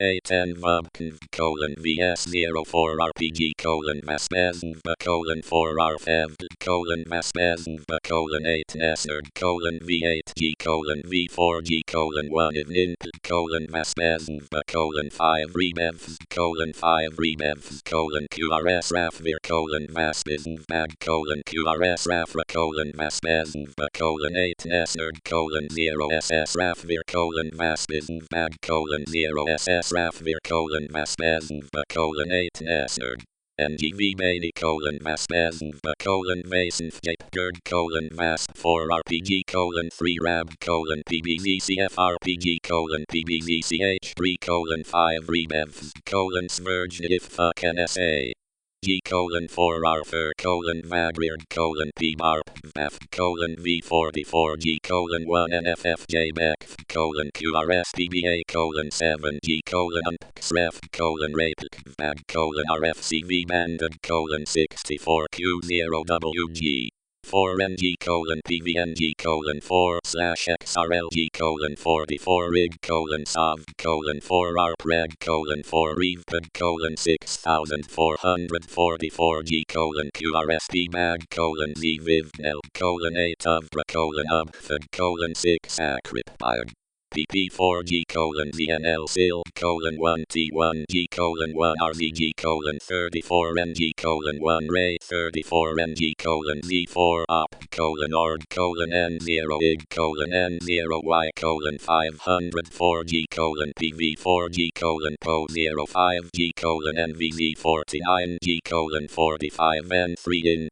A10 vubkn colon vs04 rpg colon maspezba colon 4 rfev colon maspezba colon 8 neserd colon v8g colon v4g colon 1 ivninp colon maspezba colon 5 rebevs colon 5 rebevs colon qrs rafvir colon maspezbag colon qrs rafra colon maspezba colon 8 neserd colon 0 ss rafvir colon maspezbag colon 0 ss rafvir colon maspezba colon 8 neserd ngv bani colon maspezba colon vasenfjap gerd colon masp 4 rpg colon 3 rab colon pbvcf rpg colon pbvch3 colon 5 rebevs colon sverge if fuck nsa G colon 4 arfer colon magriard colon p barp baf colon v44 G colon 1 nffj beck colon qrs pba colon 7 G colon unpxref colon rape bag colon rfcv banded colon 64 q0 wg 4 ng colon pvng colon 4 slash xrlg colon 44 rig colon sav colon 4 arpreg colon 4 revped colon 6444 g colon qrsp bag colon z vivnel colon 8 ubra colon ubfed colon 6 acrippired pp4g colon vnl sil colon 1t1g colon 1 rzg colon 34 ng colon 1 ray 34 ng colon z4 op colon ord colon n0 ig colon n0 y colon 504g colon pv4g colon po 05g colon nvz49g colon 45 n3 ng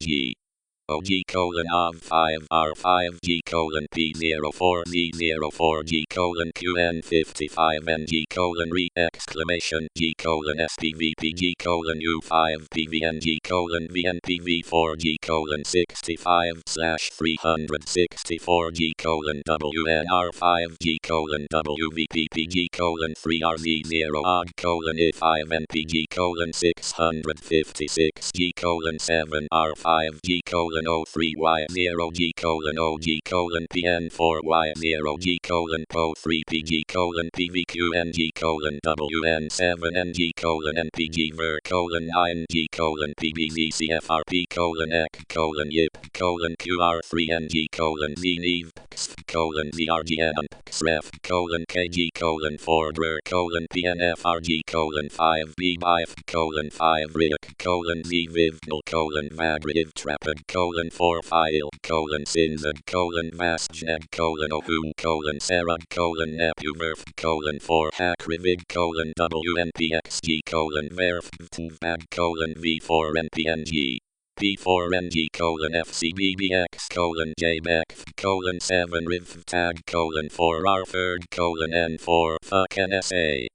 OG colon OV5 R5G colon P04Z04G colon QN55NG colon re exclamation G colon SPVPG colon U5 PVNG colon VNPV4G colon 65 slash 364G colon WNR5G colon WVPPG colon 3RZ0 odd colon I5NPG colon 656G colon 7R5G colon 03Y0G colon OG colon PN4Y0G colon PO3PG colon PVQNG colon WN7NG colon NPG ver colon ING colon PBVCFRP colon EC colon YIP colon QR3NG colon ZNEV colon ZRGN XREF colon KG colon 4 DRER colon PNFRG colon 5 BBIF colon 5 RIC colon ZVIVNL colon VAGRIV TRAPID colon 4 file colon sinzad colon masjned colon ohun colon serad colon nepuverf colon 4 hacrivid colon WNPXG colon verf bag colon V4 NPNG P4NG colon FCBBX colon JBEC colon 7 riv tag colon 4 rferd colon N4 fuck NSA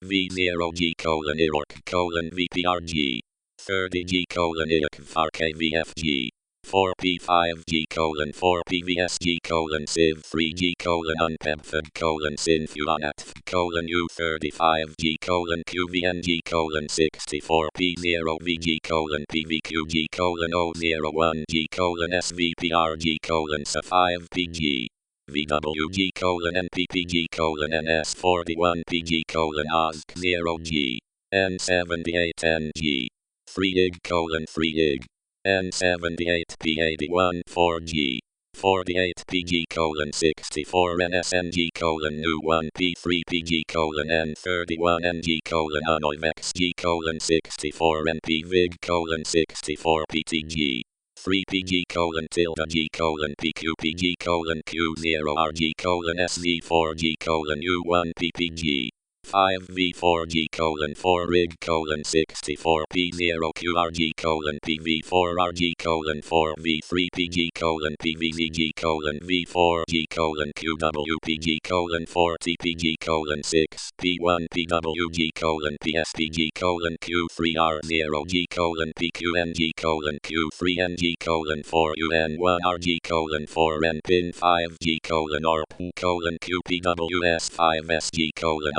V0G colon IRORC colon VPRG 30G colon IRC 4P5G colon 4PVSG colon Civ 3G colon unpempfed colon Sinfuanat colon U35G colon QVNG colon 64P0VG colon PVQG colon O01G colon SVPRG colon SA5PG VWG colon NPPG colon NS41PG colon OSC0G N78NG 3IG colon 3IG N78P81 4G 48PG colon 64 NSNG colon new 1P3PG colon N31NG colon UNOIVXG colon 64 NPVIG colon 64 PTG 3PG colon tilde G colon PQPG colon Q0RG colon SV4G colon U1PPG 5V4G colon 4 RIG colon 64P0QRG colon PV4RG colon 4V3PG colon PVVG colon V4G colon QWPG colon 4TPG colon 6P1PWG colon PSPG colon Q3R0G colon PQNG colon Q3NG colon 4UN1RG colon 4NPIN 5G colon ORP colon QPWS5SG colon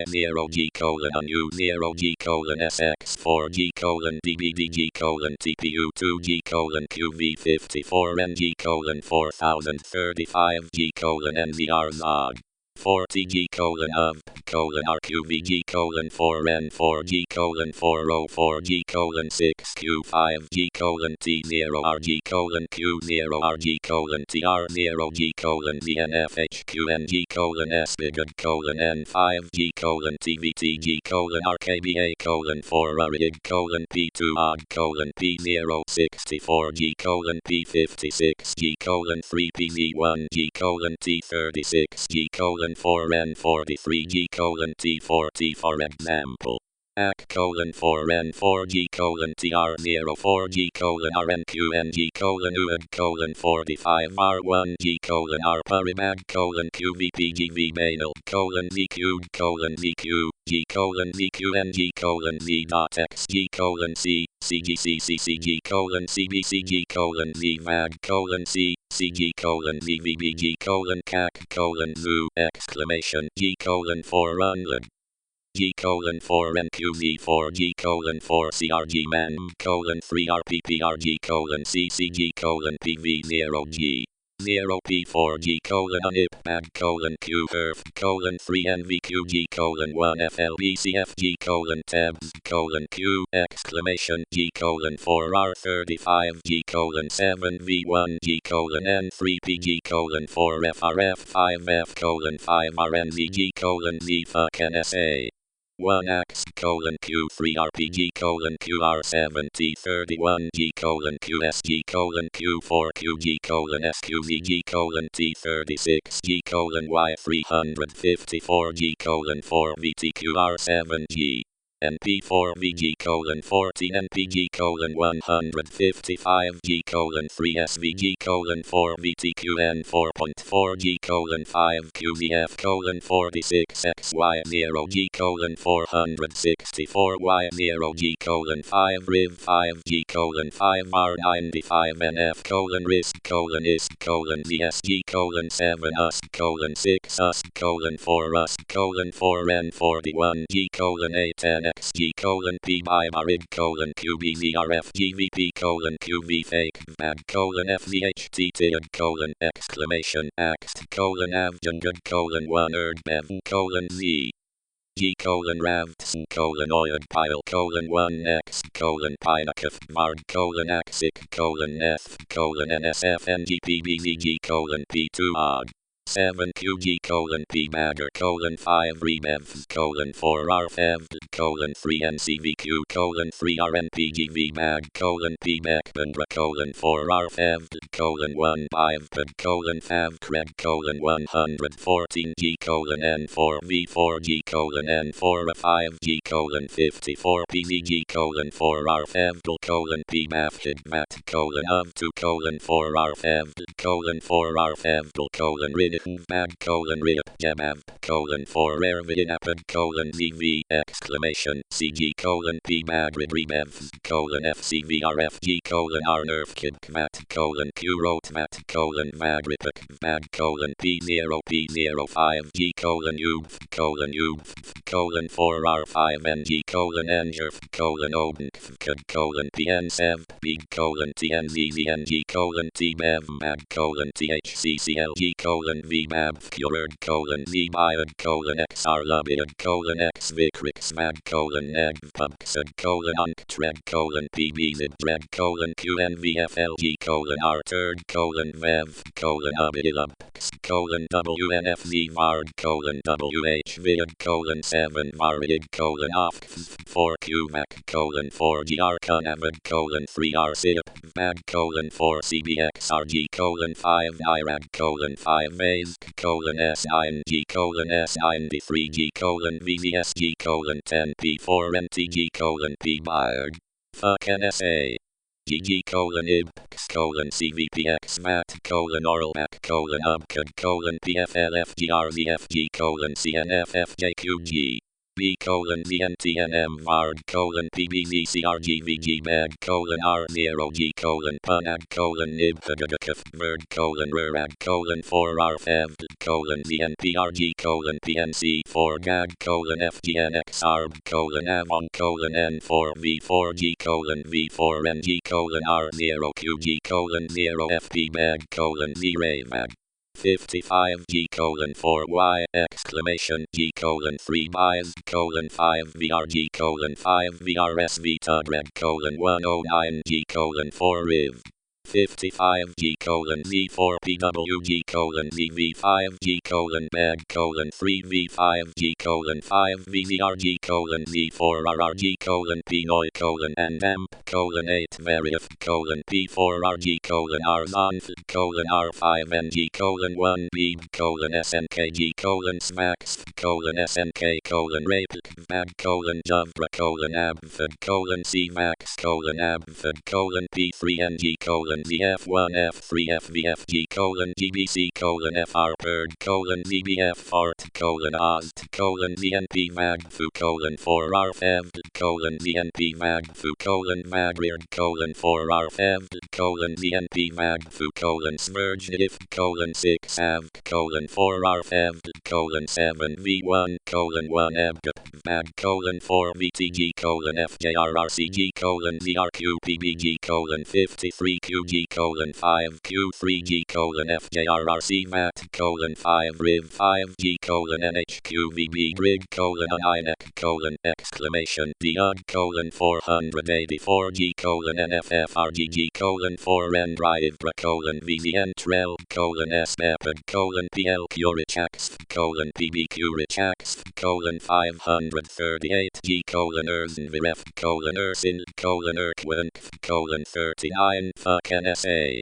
Y0G colon U0G colon SX4G colon DBDG colon TPU2G colon QV54NG colon 4035G colon NVRZOG 40 G colon of colon RQVG colon 4N4 G colon 404 G colon 6Q5 G colon T0 RG colon Q0 RG colon TR0 G colon VNFHQN G colon SBIG colon N5 G colon TVT G colon RKBA colon 4 RIG colon P2 OG colon P0 64 G colon P56 G colon 3 PV1 G colon T36 G colon 4N43 G colon T40 for example. AC colon 4N4 G colon TR04 G colon RNQN G colon UAG colon 45 R1 G colon R Paribag colon QVP GV mail colon VQ colon VQ G colon VQN G colon V dot X G colon C CGCCCG colon CBCG colon VVAG colon C CG colon VVBG colon CAC colon VU exclamation G colon 4 unlib G colon 4 NQV 4 G colon 4 CRG man colon 3 RPPRG colon CCG colon PV 0 G 0 P4 G colon unip bag colon Q perf colon 3 NVQG colon 1 FLBCFG colon tabs colon Q exclamation G colon 4 R35 G colon 7 V1 G colon N3 PG colon 4 FRF 5 F colon 5 RNVG colon V fuck NSA 1 X colon Q3 RPG colon QR7 T31 G colon QSG colon Q4 QG colon SQVG colon T36 G colon Y354 G colon 4 VTQR7 G NP4 VG colon 14 NPG colon 155 G colon 3 SVG colon 4 VTQN 4.4 G colon 5 QVF colon 46 XY0 G colon 464 Y0 G colon 5 RIV 5 G colon 5 R95 NF colon risk colon ISK colon VSG colon 7 USK colon 6 USK colon 4 USK colon 4N41 G colon 8N XG colon P by Marig colon QBVRF GVP colon QV fake VAG colon FVHT TIG colon exclamation axt colon avjungad colon 1 erdbev colon V G colon ravts colon oid pile colon 1 x colon pinakif marg colon axic colon neth colon nsf ngpbvg colon p2 odd 7 qg colon p bagger colon 5 rebev colon 4 rfev colon 3 ncvq colon 3 rnpgv mag colon p bekbandra colon 4 rfev colon 1 bivped colon fav cred colon 114 g colon n4 v4 g colon n4 5 g colon 54 pvg colon 4 rfev colon p bafhid mat colon of 2 colon 4 rfev colon 4 rfev colon rid bag colon rip jabab colon 4 rare vidinapid colon vv exclamation cg colon p magrid rebev colon fcvrfg colon rnerf kid kmat colon q rotmat colon magripik bag colon p0 p05 g colon u colon 4 r5 ng colon ngerf colon oden colon pn7 big colon tnvvng colon tbev mag colon thcclg colon vbab cured colon vbiod colon xr lubid colon x vicrix mag colon neg pubxed colon unctred colon pbzid dread colon qnvflg colon r turd colon vev colon ubidilubx colon wnfv vard colon whvid colon 7 varid colon off 4 qmac colon 4 gr cunavad colon 3 r sip bag colon 4 cbxrg colon 5 irag colon 5 vase colon sing colon sing 3 g colon vvsg colon 10 p4 ntg colon p byard fuck nsa GG colon ibx colon cvpx mat colon oralback colon ubcad colon pflfgrvfg colon cnffjqg B colon VNTNM vard colon PBVCRGVG bag colon R0 G colon punag colon nibhagagakif bird colon rurag colon 4 rfev colon VNPRG colon PNC 4 gag colon FGNX arb colon avon colon N4 V4 G colon V4 NG colon R0 QG colon 0 FP bag colon V ray mag 55 G colon 4 Y exclamation G colon 3 buys colon 5 VRG colon 5 VRSV tugred colon 109 G colon 4 riv 55 G colon Z4 PWG colon ZV5 G colon beg colon 3 V5 G colon 5 VZRG colon Z4 RRG colon Pinoy colon and amp colon 8 Verif colon P4 RG colon Arzanth colon R5 NG colon 1 B colon SNKG colon Smacks colon SNK colon Rape Bag colon Jubra colon Abfed colon C Max colon Abfed colon P3 NG colon ZF1 F3 FVFG colon GBC colon FR Berg colon ZBF Fart colon Ozt colon ZNP Magfu colon 4 RFEVD colon ZNP Magfu colon Magriard colon 4 RFEVD colon ZNP Magfu colon Smergedif colon 6 AVC colon 4 RFEVD colon 7 V1 colon 1 EBGP Mag colon 4 VTG colon FJRRCG colon ZRQPBG colon 53 QG colon 5 Q3G colon FJRRC MAT colon 5 RIV 5G colon NHQVB grid colon INEC colon exclamation DUG colon 484 G colon NFFRGG colon 4 NDRIVBRA colon VZN TREL colon SBEPED colon PL Curichax colon PB Curichax colon 538 G colon ERZNVRF colon ERSIN colon ERQUINC colon 39 fuck NSA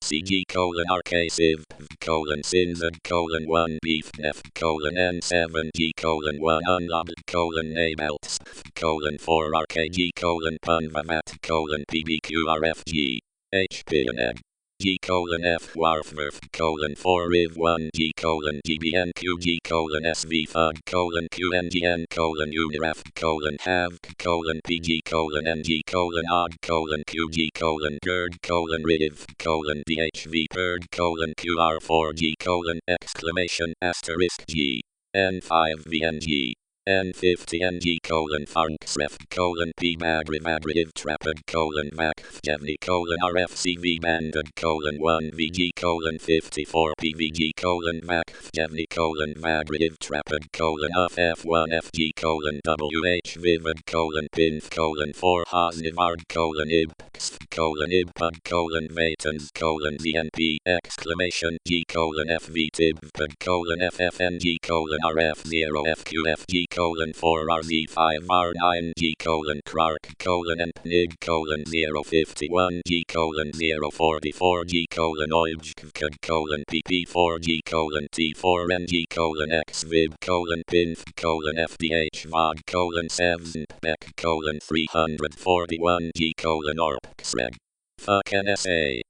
CG colon RKSIV colon SINZ colon 1 BeefNef colon N7 G colon 1 Unlobbed colon Nabelts colon 4 RKG colon Punvamat colon PBQRFG HPNEG G colon F Warfmurf colon 4 Riv 1 G colon GBNQG colon SV FUG colon QNGN colon Uniraf colon HAV colon PG colon NG colon OG colon QG colon GERD colon RIV colon DHV PERD colon QR4G colon exclamation asterisk G N5 VNG N50 NG colon Farnksref colon P Magriv Trapid colon Mac Gemini colon RFCV banded colon 1 VG colon 54 PVG colon Mac Gemini colon Magriv Trapid colon FF1 FG colon WH Vivid colon Pinf colon 4 Hasnivard colon IBX colon IBPUD colon Matens colon ZNP exclamation G colon FV Tibpud colon FFNG colon RF0 FQFG colon 4 RZ5 R9 G colon Clark colon NPNIG colon 051 G colon 044 G colon OIBGKD colon PP4 G colon T4 NG colon XVIB colon PINF colon FDH VOD colon 7 PEC colon 341 G colon ORPXREG fuck NSA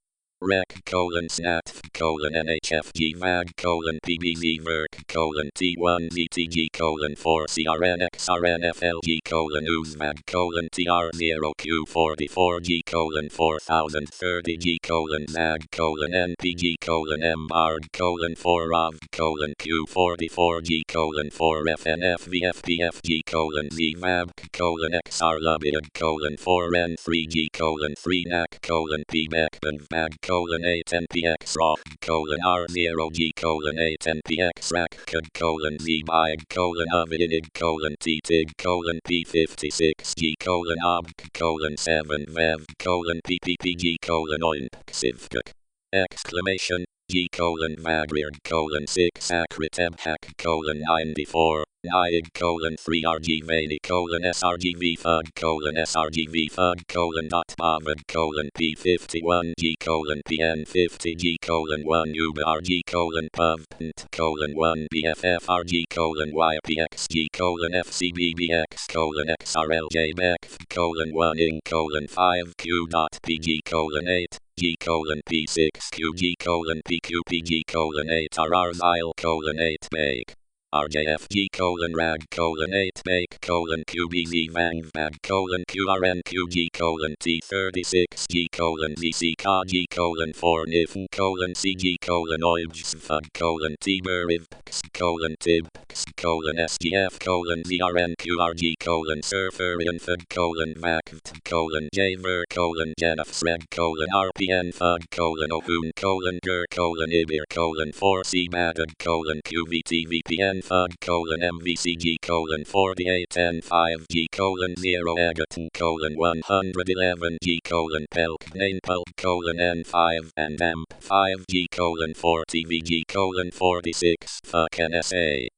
Rec colon snat colon NHFG mag colon PBZ merc colon T1 ZTG colon 4 CRNXRNFLG colon Uzmag colon TR0Q44 G colon 4030 G colon ZAG colon NPG colon MBARD colon 4 RAV colon Q44 G colon 4 FNFVFPFG colon ZMAB colon XR Lubiad colon 4 N3 G colon 3 NAC colon PBEC and BAG colon 8 NPX RAW colon R0 G colon 8 NPX RAC CAD colon Z BIG colon UVINIG colon TTIG colon P56 G colon OBG colon 7 VEV colon PPPG colon OINPXIVGC exclamation G colon Magriard colon 6 Acriteb hack colon 94 NIG colon 3 RG Mani colon SRGV FUG colon SRGV FUG colon dot Bombed colon P51 G colon PN50 G colon 1 UBA RG colon PUVPNT colon 1 BFF RG colon YPX G colon FCBBX colon XRLJ BEC colon 1 ING colon 5 Q dot PG colon 8 G colon P6 QG colon PQPG colon 8 RR colon 8 BAKE RJFG colon rag colon 8 make colon QBZ vang bag colon QRNQG colon T36G colon ZCKG colon 4 NIF colon CG colon OIBSFUG colon TBERIVX colon TIBX colon SGF colon ZRNQRG colon SURFERINFUG colon VACT colon JVER colon GENFSREG colon RPN FUG colon OHUN colon GER colon IBIR colon 4C BADG colon QVT VPN FUG colon MVCG colon 48N5G colon 0 EGATN colon 111G colon PELC NANEPULP colon N5 and AMP 5G colon 40VG colon 46 FUC NSA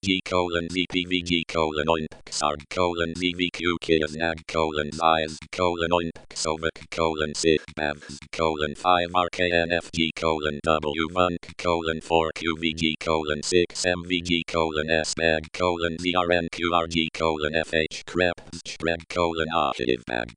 G colon ZPVG colon OINPXARG colon ZVQ KISNAG colon ZIS colon OINPXOVIC colon SIFBAVS colon 5 RKNFG colon W1 colon 4 QVG colon 6 MVG colon SBAG colon ZRNQRG colon FH CREP SPREG colon ARCHIVBAG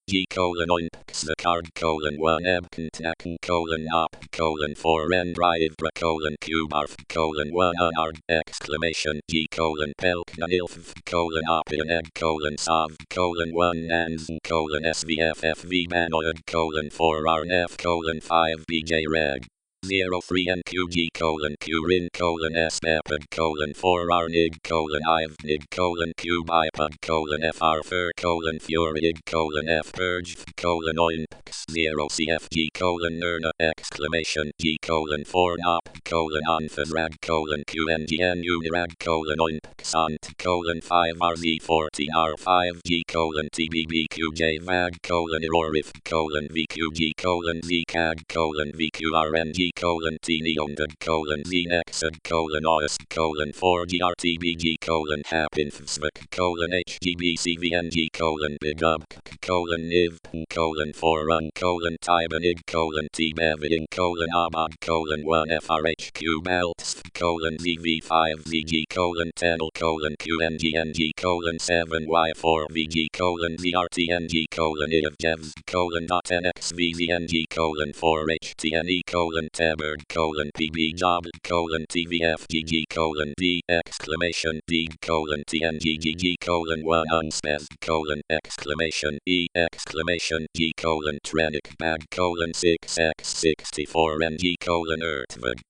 G colon OINPX the card colon 1 EBCONTACN colon OP colon 4 ENDRIVEBRA colon QBARF colon 1 UNARG exclamation G colon PELC NANILF colon OPIN EG colon SOV colon 1 NANS colon SVFFV BANOID colon 4 RNF colon 5 BJ REG 03 NQG colon QRIN colon SBEPID colon 4 RNIG colon IVNIG colon QBIPUD colon FRFER colon FURIG colon FPURGE colon OINPX 0 CFG colon NERNA exclamation G colon 4 NOP colon ONFEDRAG colon QNGN UNIRAG colon OINPX ONT colon 5 RZ40 R5G colon TBBQJ VAG colon IRORIF colon VQG colon ZCAG colon VQRNG colon TNEONDAG colon ZNEXAG colon OS colon 4GRTBG colon HAPINFSVIC colon HGBCVNG colon BIGUB colon NIV colon 4 colon TIBANIG colon TBEVING colon ABOD colon 1 FRHQ BALTSF colon ZV5VG colon 10 colon QNGNG colon 7Y4VG colon ZRTNG colon IFJEVS colon .NXVZNG colon 4HTNE colon TEBERG colon PBJOB colon TVFGG colon D exclamation D colon TNGGG colon 1 UNSPEZ colon exclamation E exclamation G colon TRENIC BAG colon 6x64NG colon ERTVG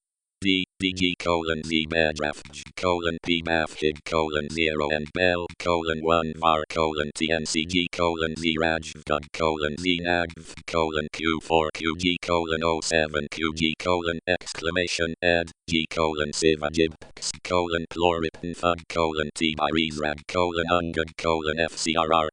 D DG colon Z BEDRAFG colon P BAFHIG colon 0 and BEL colon 1 VAR colon TNCG colon Z RAJVG colon Z NAGV colon Q4 QG colon 07 QG colon exclamation ED G colon SIVAGIBX colon PLORIPNFUG colon T BIRIZRAG colon UNGAG colon FCRR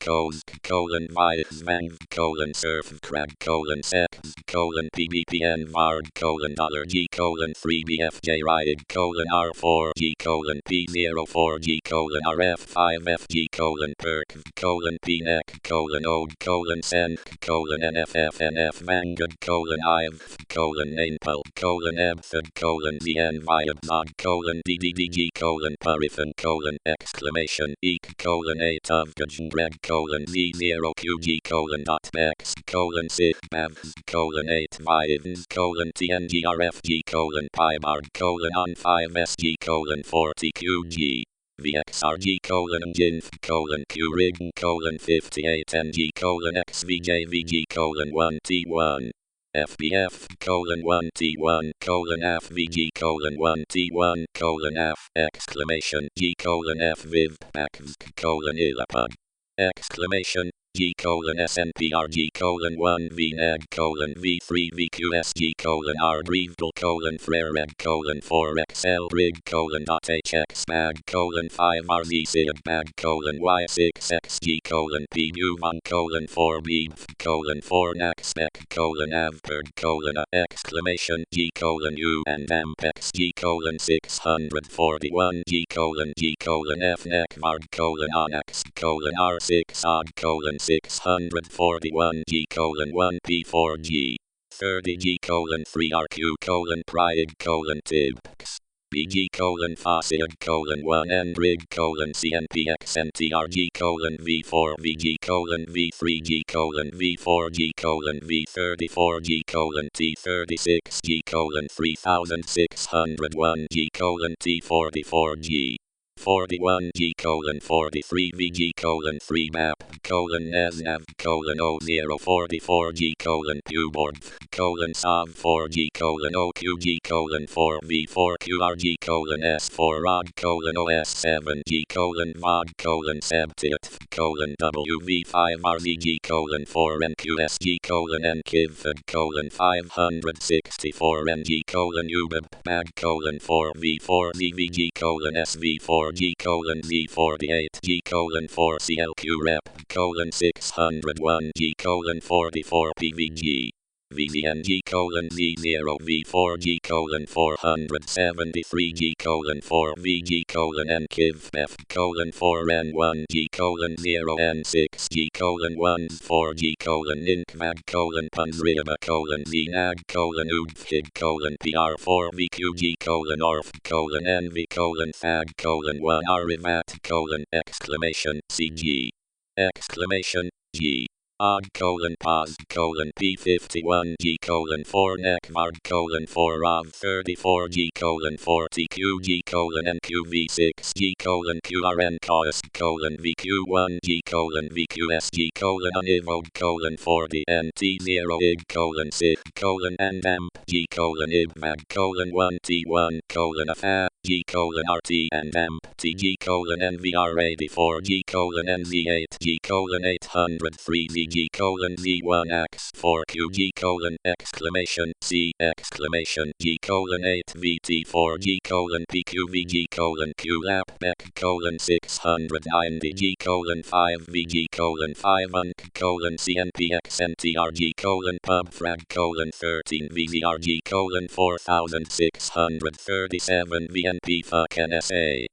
colon VISVANG colon SURFCRAG colon SECS colon PBPN VARG colon $G colon 3BFJ RIG colon R4G colon P04G colon RF5FG colon PERC colon PNEC colon OD colon SENC colon NFFNF VANGAG colon IVF colon NANEPULP colon EBFID colon ZNVIABZOG colon DDDG colon PURIFAN colon exclamation EEC colon ATUVGAJNBREG colon Z0QG colon .BEX colon SIFBAVS colon 8 VIVNS colon TNGRFG colon PIBARG colon ON5SG colon 40QG VXRG colon GINF colon QRIG colon 58NG colon XVJVG colon 1T1 FBF colon 1T1 colon FVG colon 1T1 colon F exclamation G colon FVIV PACVG colon ILAPUG exclamation G colon SNPRG colon 1 VNEG colon V3 VQSG colon R Brevel colon FREREG colon 4XL RIG colon .HX bag colon 5 RZ bag colon Y6XG colon PU1 colon 4 BEV colon 4 NAXPEC colon AVPERG colon A exclamation G colon U and AMPEXG colon 641 G colon FNEC VARG colon ONAX colon R6 OD colon 641 G colon 1 P4G 30 G colon 3 RQ colon PRIG colon TIBX BG colon facig colon 1 Brig colon CNPXNTRG colon V4 VG colon V3G colon V4G colon V34G colon T36G colon 3601G colon T44G 41G colon 43 VG colon 3 map colon NASNAV colon 0044G colon QBoard colon SAV 4G colon OQG colon 4 V4 QRG colon S4 ROD colon OS7G colon VOD colon SEBTIT colon WV5 RZG colon 4 NQSG colon NKIV colon 564 NG colon UBIB MAG colon 4 V4 ZVG colon SV4 G colon Z48 G colon 4 CLQ rep colon 601 G colon 44 PVG VZNG colon Z0 V4 G colon 473 G colon 4 VG colon NKIV F colon 4 N1 G colon 0 N6 G colon 1 4 G colon INCVAG colon PUNZRIBA colon ZNAG colon UDFIG colon PR4 VQG colon ORF colon NV colon FAG colon 1 RIVAT colon exclamation CG exclamation G odd colon pos colon P51 G colon 4 necvard colon 4 ROV 34 G colon 4 TQG colon NQV6 G colon QRN cost colon VQ1 G colon VQSG colon univod colon 40 NT0 ig colon SIG colon NDAMP G colon IBVAG colon 1 T1 colon AFA G colon RT and AMP TG colon NVR84 G colon NZ8 G colon 803 G colon Z1X 4 QG colon exclamation C exclamation G colon 8 VT4 G colon PQVG colon QLAP BEC colon 690 G colon 5 VG colon 5 UNC colon CNPXNTRG colon PubFrag colon 13 VZRG colon 4637 VNP fuck NSA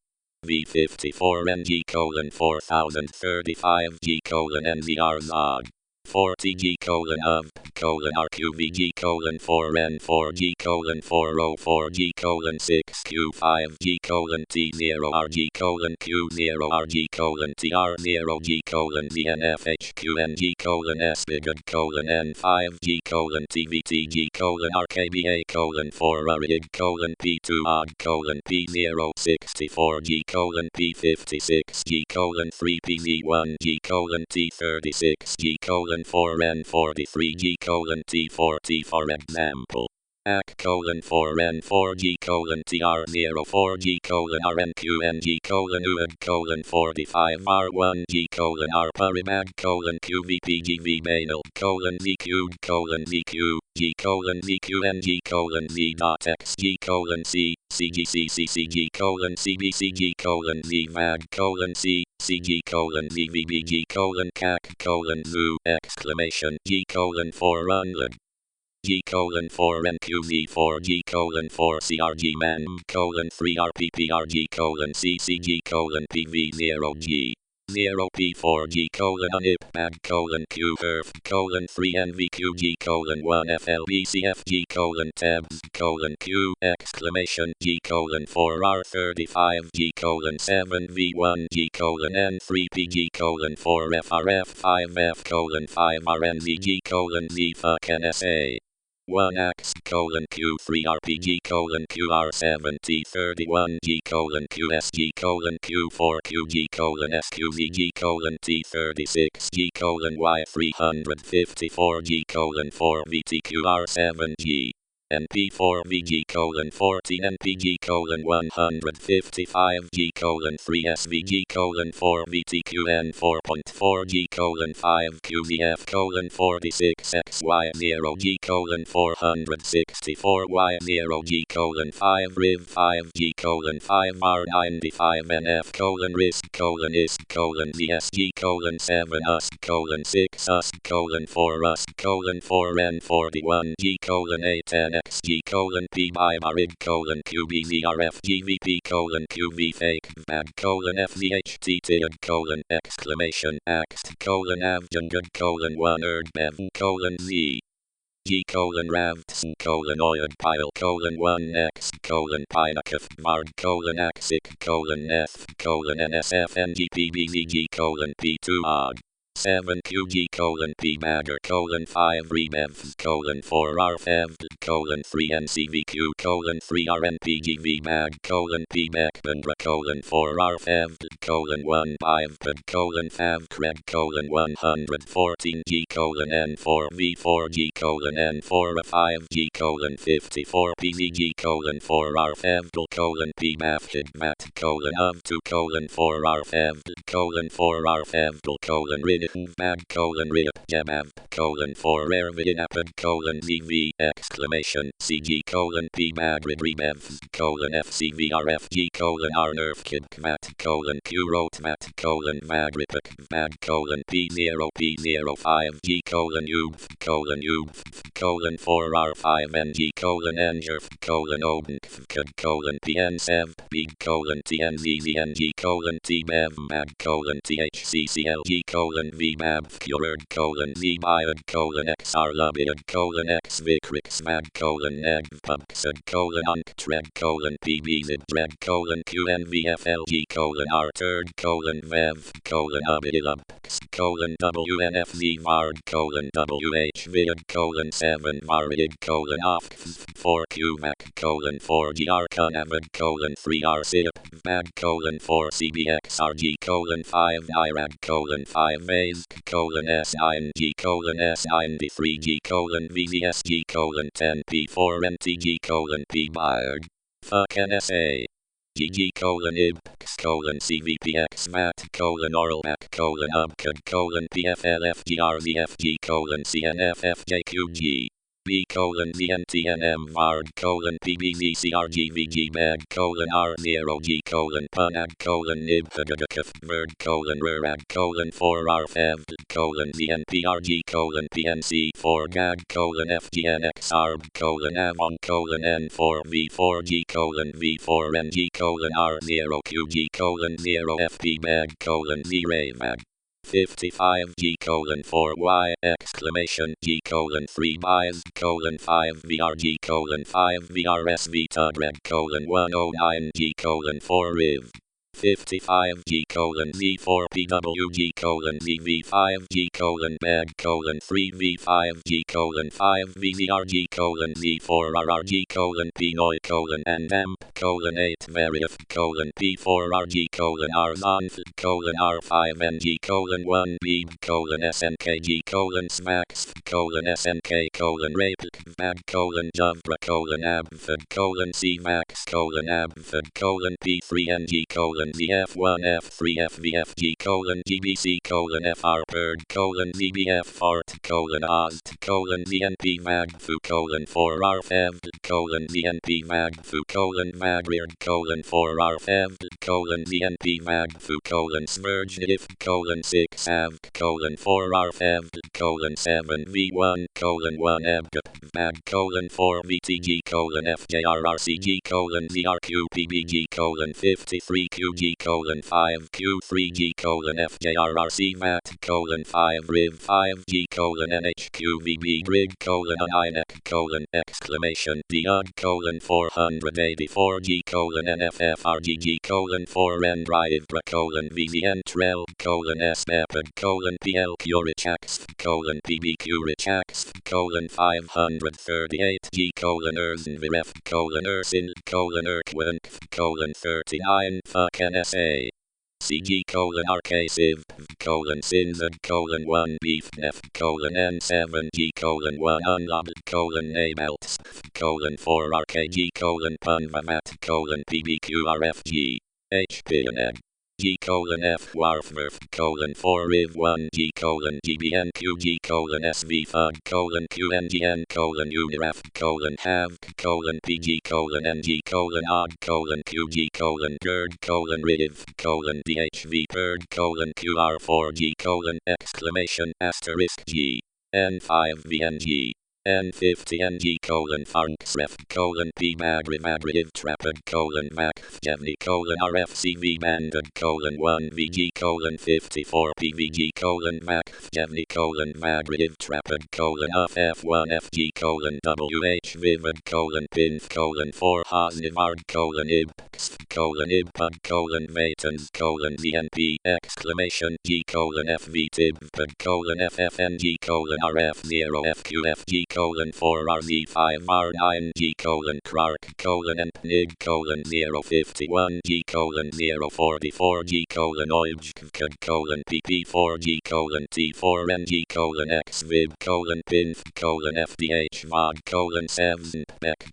V54 NG colon 4035 G colon NVR ZOD 40 G colon of colon RQVG colon 4N4 G colon 404 G colon 6Q5 G colon T0 RG colon Q0 RG colon TR0 G colon ZNFHQNG colon SBIGD colon N5 G colon TVTG colon RKBA colon 4 RIG colon P2 odd colon P064 G colon P56 G colon 3 PZ1 G colon T36 G colon 4N43 G colon T40 for example. AC colon 4N4 G colon TR04 G colon RNQNG colon UAD colon 45 R1 G colon R Paribag colon QVPGV Bainal colon ZQ colon ZQ G colon ZQNG colon Z.X G colon C CGCCCG colon CBCG colon ZVAG colon C CG colon ZVBG colon CAC colon ZOO exclamation G colon 4 unlid G colon 4 NQV4 G colon 4 CRG MAN colon 3 RPPRG colon CCG colon PV0 G 0 P4 G colon UNIPMAG colon Q HERF colon 3 NVQG colon 1 FLBCFG colon TEBS colon Q exclamation G colon 4 R35 G colon 7 V1 G colon N3 PG colon 4 FRF 5 F colon 5 RNZG colon Z fuck NSA 1X colon Q3 RPG colon QR7 T31 G colon QSG colon Q4 QG colon SQVG colon T36 G colon Y354 G colon 4 VTQR7 G NP4 VG colon 14 NPG colon 155 G colon 3 SVG colon 4 VTQN 4.4 G colon 5 QVF colon 46 XY0 G colon 464 Y0 G colon 5 RIV 5 G colon 5 R95 NF colon RISC colon ISC colon ZSG colon 7 USC colon 6 USC colon 4 USC colon 4 N41 G colon 8 XG colon P by Barig colon QBZRF GVP colon QV fake VAG colon FVHT TIG colon exclamation axt colon avjangad colon 1 erd bev colon Z G colon ravts colon oid pile colon 1x colon pinakif marg colon axic colon neth colon nsfngpbzg colon p2 odd 7 qg colon p magger colon 5 remev colon 4 rfev colon 3 ncvq colon 3 rnpgv mag colon p mecbandra colon 4 rfev colon 1 bivped colon fav cred colon 114 g colon n4 v4 g colon n4 5 g colon 54 pzg colon 4 rfev colon p mafhid mat colon of 2 colon 4 rfev colon 4 rfev colon rid bad colon rip jabab colon 4 rare vidinapid colon zv exclamation cg colon p madrid rebev colon fcvrfg colon r nerf kid mat colon q wrote mat colon madripic bad colon p0 p05 g colon u colon 4 r5 ng colon ngerf colon oden colon pn7 big colon tnzzng colon tbev mad colon thcclg colon vmab cured colon zbiod colon xr lubid colon x vicrix mad colon neg pubxed colon unctred colon pbzid dread colon qnvflg colon r turd colon vev colon ubidilubx colon wnfz vard colon wh vid colon 7 varid colon off 4 qmac colon 4 gr canavid colon 3 r sip bad colon 4 cbxrg colon 5 irad colon 5 vase colon sing colon sind3 g colon vzsg colon 10 p4 ntg colon p byard fuck nsa GG colon ibx colon cvpx mat colon oral back colon ubcad colon pflfgrvfg colon cnffjqg B colon ZNTNM vard colon PBZCRGVG bag colon R0G colon punag colon nibhagagakif bird colon rurag colon 4 rfev colon ZNPRG colon PNC 4 gag colon FGNX arb colon avon colon N4 V4G colon V4NG colon R0QG colon 0 FP bag colon Z-ray mag 55 G colon 4 Y exclamation G colon 3 buys colon 5 VRG colon 5 VRS Vita red colon 109 G colon 4 Riv 55 G colon Z4 PWG colon ZV5 G colon bag colon 3 V5 G colon 5 VZRG colon Z4 RRG colon Pinoy colon and amp colon 8 Verif colon P4 RG colon Arzanth colon R5 NG colon 1 B colon SNKG colon Smacks colon SNK colon Rape bag colon Jubra colon Abfed colon C Max colon Abfed colon P3 NG colon ZF1 F3 FVFG colon GBC colon FR Bird colon ZBF Fort colon Ozt colon ZNP Magfu colon 4 RFEV colon ZNP Magfu colon Madrid colon 4 RFEV colon ZNP Magfu colon Smerged if colon 6 AV colon 4 RFEV colon 7 V1 colon 1 EBGP bag colon 4 VTG colon FJRRCG colon ZRQPBG colon 53 QG colon 5 Q3G colon FJRRC mat colon 5 Riv 5G colon NHQVB grid colon INEC colon exclamation DUG colon 484G colon NFFRGG colon 4 Ndrive colon VZN Trel colon SBEPED colon PL Curichax colon PBQ Richax colon 538G colon Erzenviref colon Ersin colon Erkwink colon 39 fuck NSA CG colon RK-Civ colon Sinzad colon 1 Beefnef colon N7G colon 1 Unlobbed colon Nabelts colon 4 RKG colon Punvamat colon PBQRFG HPNED G colon F Warfmurf colon 4 Riv 1 G colon GBNQG colon SV FUD colon QNGN colon Uniraf colon HAV colon PG colon NG colon Odd colon QG colon GERD colon RIV colon DHV PERD colon QR4G colon exclamation asterisk G N5 VNG N50 NG Farnksref P Magriv Trapid Mac Gemini RFCV Banded 1 VG 54 PVG Mac Gemini Magriv Trapid FF1 FG WH Vivid Pinf 4 Hasnivard IBX IBPUD Matens ZNP exclamation G FV TIBPUD FFNG RF0 FQFG 4 RZ5 R9 G Clark and NIG 051 G 044 G OIBG PP4 G T4 NG XVIB PINF FDH VOD 7 BEC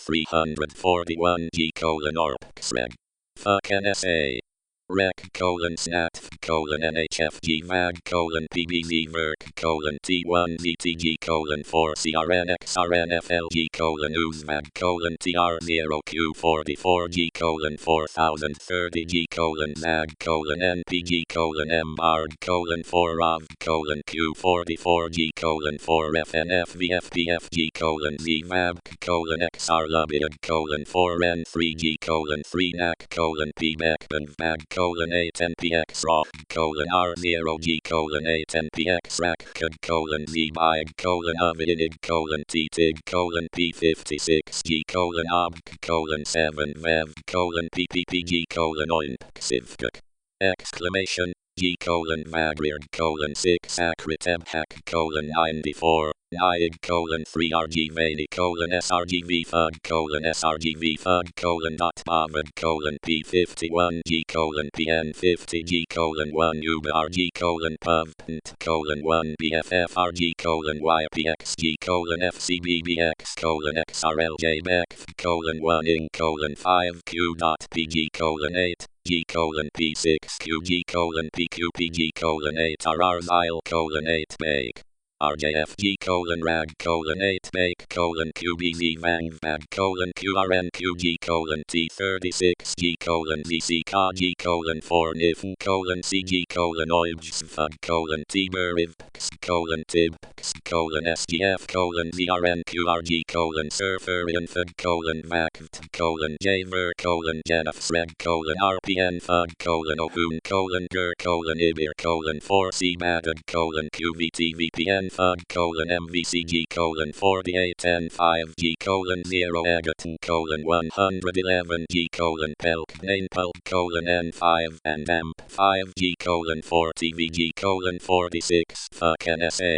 341 G ORPXREG Fuck NSA Rec snat NHFG mag PBZ verc T1 ZTG 4 CRNX RNFLG Uzmag TR0 Q44G 4030 G ZAG NPG MBARD 4 RAV Q44G 4 FNFVFPFG ZMAB XR Lubid 4 N3G 3 NAC PBEC BAG 8 NPX raw R0 G 8 NPX rack Z bag uvinig TTIG P56 G ob 7 vev PPPG oinp exclamation G Magriad 6 Acriteb hack 94 Niag 3 RG SRGV FUD SRGV FUD dot Bavad P51 G PN 50 G 1 UBA RG PUV PNT 1 BFF RG YPX G FCBBX XRLJ BEC 1 IN 5 Q dot PG 8 G P6 QG PQPG 8 RR Zile 8 make RJFG rag 8 make QBZ Van Vad QRN QG T36 G ZCK G 4 NIF CG OIBS FUD TBERIVX TIBX SGF ZRN QRG Surfer Infid MACT JVer Genefsreg RPN FUD Ohun GER IBIR 4 CMADD QVT VPN FUD MVCG 48N5 G 0 Egerton 111 G Pelk Nainpulp N5 and AMP 5 G 40 VG 46 Fuck NSA